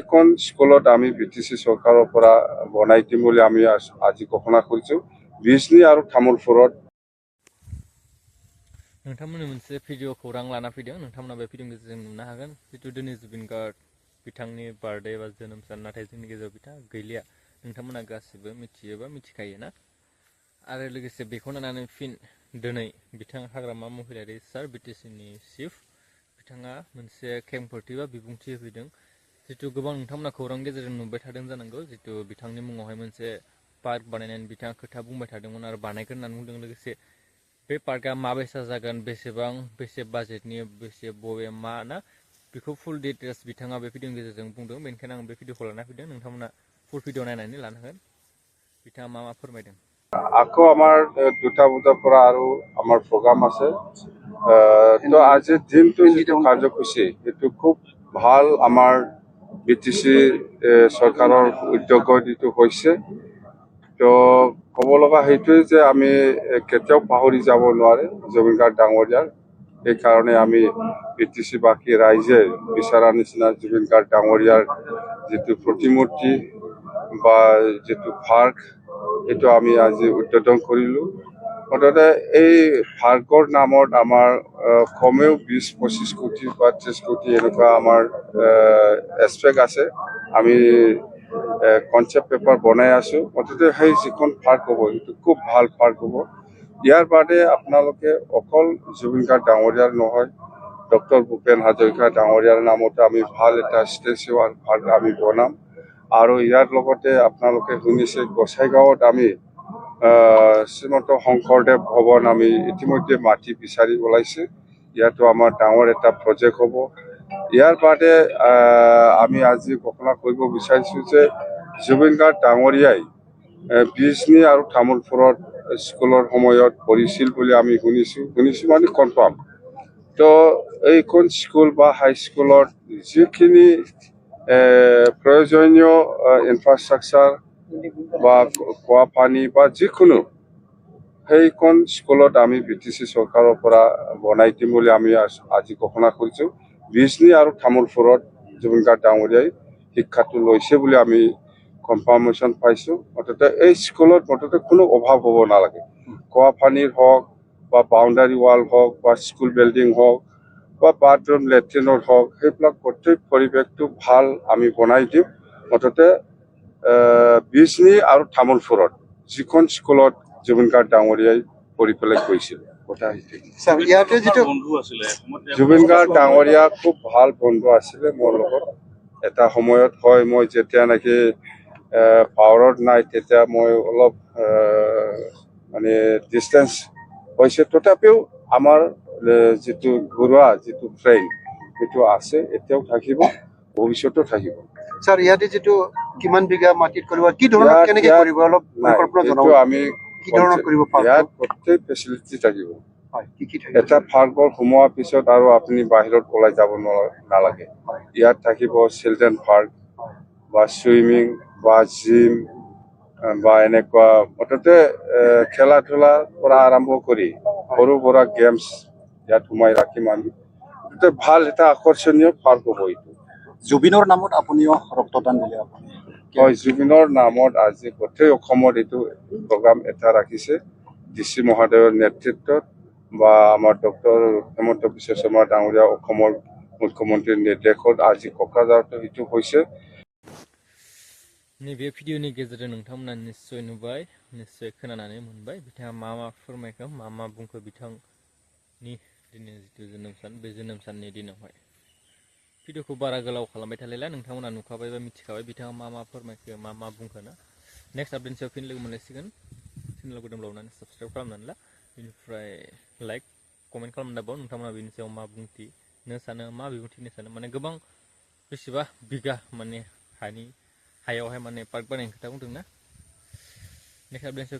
সেইখন স্কুলত আমি বিটিসি সৰকাৰেৰ পৰা বনাই দিম বুলি আমি আজি ঘোষণা কৰিছো বিজনী আৰু তামুলপুৰত नोंथांमोननि मोनसे भिडिअ खौरां लाना फैदों नोंथांमोना बे भिडिअनि गेजेरजों नुनो हागोन जितु दिनै जुबिन गार्ड बिथांनि बार्थडे बा जोनोम सान नाथाय जोंनि गेजेराव बिथाङा गैलिया नोंथांमोना गासिबो मिथियो बा मिथिखायो ना आरो लोगोसे बेखौ नायनानै फिन दिनै बिथां हाग्रामा महिलारि सार बिटिसिनि चिफ बिथाङा मोनसे खेंफोरथि बा बिबुंथि होफैदों जितु गोबां नोंथांमोना खौरांनि गेजेरजों नुबाय थादों जानांगौ जितु बिथांनि मुङावहाय मोनसे पार्क बानायनानै बिथाङा खोथा बुंबाय थादोंमोन आरो बानायगोन होननानै बुंदों लोगोसे बे पार्कआ माबायसा जागोन बेसे बाजेटनि बेसे बबे मा ना बेखौ फुल डिटेल्स बिथाङा बे भिडिअनि गेजेरजों बुंदों बेनिखायनो आं बे भिडिअखौ लाना फैदों नोंथांमोना फुल भिडिअ नायनानै लानो हागोन बिथाङा मा फोरमायदों আকৌ আমাৰ 2টা বজাৰ পৰা আৰু আমাৰ প্ৰগ্ৰাম আছে তো আজিৰ দিনটো যিটো কাৰ্যসূচী সেইটো খুব ভাল আমাৰ বিটিসি চৰকাৰৰ উদ্যোগত এইটো হৈছে তো ক'ব লগা সেইটোৱে যে আমি কেতিয়াও পাহৰি যাব নোৱাৰে জুবিন গাৰ্গ ডাঙৰীয়াৰ সেইকাৰণে আমি বিটিসি বাকী ৰাইজে বিচৰা নিচিনা জুবিন গাৰ্গ ডাঙৰীয়াৰ যিটো প্ৰতিমূৰ্তি বা যিটো পাৰ্ক এইটো আমি আজি উদ্বোধন কৰিলোঁ মুঠতে এই পাৰ্কৰ নামত আমাৰ কমেও 20-25 কোটি বা 30 কোটি এনেকুৱা আমাৰ এক্সপেক্ট আছে আমি কনচেপ্ট পেপাৰ বনাই আছো মুঠতে সেই যিখন পাৰ্ক হ'ব সেইটো খুব ভাল পাৰ্ক হ'ব ইয়াৰ বাদে আপোনালোকে অকল জুবিন গাৰ্গ ডাঙৰীয়াৰ নহয় ডক্টৰ ভূপেন হাজৰিকা ডাঙৰীয়াৰ নামতে আমি ভাল এটা ষ্টেচু আৰু পাৰ্ক আমি বনাম আৰু ইয়াৰ লগতে আপোনালোকে শুনিছে গোসাইগাঁৱত আমি শ্ৰীমন্ত শংকৰদেৱ ভৱন আমি ইতিমধ্যে মাটি বিচাৰি ওলাইছে ইয়াতো আমাৰ ডাঙৰ এটা প্ৰজেক্ট হ'ব ইয়াৰ বাদে আমি আজি ঘোষণা কৰিব বিচাৰিছো যে জুবিন গাৰ্গ ডাঙৰীয়াই বিজনী আৰু তামুলপুৰত স্কুলৰ সময়ত পঢ়িছিল বুলি আমি শুনিছো মানে কনফাৰ্ম তো এইখন স্কুল বা হাইস্কুলত যিখিনি প্ৰয়োজনীয় ইনফ্ৰাষ্ট্ৰাকচাৰ বা খোৱা পানী বা যিকোনো সেইখন স্কুলত আমি বিটিসি চৰকাৰৰ পৰা বনাই দিম বুলি আমি আজি ঘোষণা কৰিছো বিজনী আৰু তামুলপুৰত জুবিন গাৰ্গ ডাঙৰীয়াই শিক্ষাটো লৈছে বুলি আমি কনফাৰ্মেশ্যন পাইছো মুঠতে এই স্কুলত মুঠতে কোনো অভাৱ হ'ব নালাগে খোৱা পানীৰ হওক বা বাউণ্ডাৰী ৱাল হওক বা স্কুল বিল্ডিং হওক বা বাথৰুম লেট্ৰিনৰ হওক সেইবিলাক গোটেই পৰিৱেশটো ভাল আমি বনাই দিম মুঠতে বিজনী আৰু তামুলপুৰত যিখন স্কুলত জুবিন গাৰ্গ ডাঙৰীয়াই পঢ়ি পেলাই গৈছিল কথা জুবিন গাৰ্গ ডাঙৰীয়া খুব ভাল বন্ধু আছিলে মোৰ লগত এটা সময়ত হয় মই যেতিয়া নেকি পাৱাৰত নাই তেতিয়া মই অলপ মানে ডিষ্টেঞ্চ হৈছে তথাপিও আমাৰ যিটো ঘৰুৱা যিটো ফ্ৰেণ্ড সেইটো আছে এতিয়াও থাকিব ভৱিষ্যতেও থাকিব স্যাৰ ইয়াতে যেটো কিমান বিঘা মাটিত কৰিব কি ধৰণৰ কেনেকৈ কৰিব অলপ পৰিকল্পনা জনাব আমি কি ধৰণৰ কৰিব ইয়াত গোটেই ফেচিলিটি থাকিব এটা পাৰ্কৰ সোমোৱাৰ পিছত আৰু আপুনি বাহিৰত ওলাই যাব নালাগে ইয়াত থাকিব চিলড্ৰেন পাৰ্ক বা সুইমিং বা জিম বা এনেকুৱা মুঠতে খেলা ধূলাৰ পৰা আৰম্ভ কৰি সৰু সুৰা গেমছ ইয়াত সোমাই ৰাখিম আমি মুঠতে ভাল এটা আকৰ্ষণীয় পাৰ্ক হ'ব এইটো জুবিনৰ নামত আপুনিও ৰক্তদান দিলে আপুনি হয় জুবিনৰ নামত আজি গোটেই অসমত এইটো প্ৰগ্ৰাম এটা ৰাখিছে ডিচি মহোদয়ৰ নেতৃত্বত বা আমাৰ ডক্টৰ হেমন্ত বিশ্ব শৰ্মা ডাঙৰীয়া অসমৰ মুখ্যমন্ত্ৰীৰ নিৰ্দেশত আজি কোকৰাঝাৰত এইটো হৈছে नैबे भिडिअनि गेजेरजों नोंथांमोना निश्चय नुबाय निश्चय खोनानानै मोनबाय बिथाङा मा फोरमायखो मा बुंखो बिथांनि दिनै जितु जोनोम सान बे जोनोम साननि दिनावहाय भिडिअखौ बारा गोलाव खालामबाय थालायला नोंथांमोना नुखाबाय बा मिथिखाबाय बिथाङा मा फोरमायखो मा बुंखो ना नेक्स्ट आपडेटनि सायाव फिन लोगो मोनलायसिगोन चेनेलखौ दोनब्लावनानै साबस्क्राइब खालामनानै ला बेनिफ्राय लाइक कमेन्ट खालामना बाव नोंथांमोना बेनि सायाव मा बुंथिनो सानो मा बिबुंथिनो सानो माने गोबां बेसेबा बिगा माने हायावहाय माने पार्क बानायनायनि खोथा बुंदोंना नेक्स्ट आपडेटनि सायाव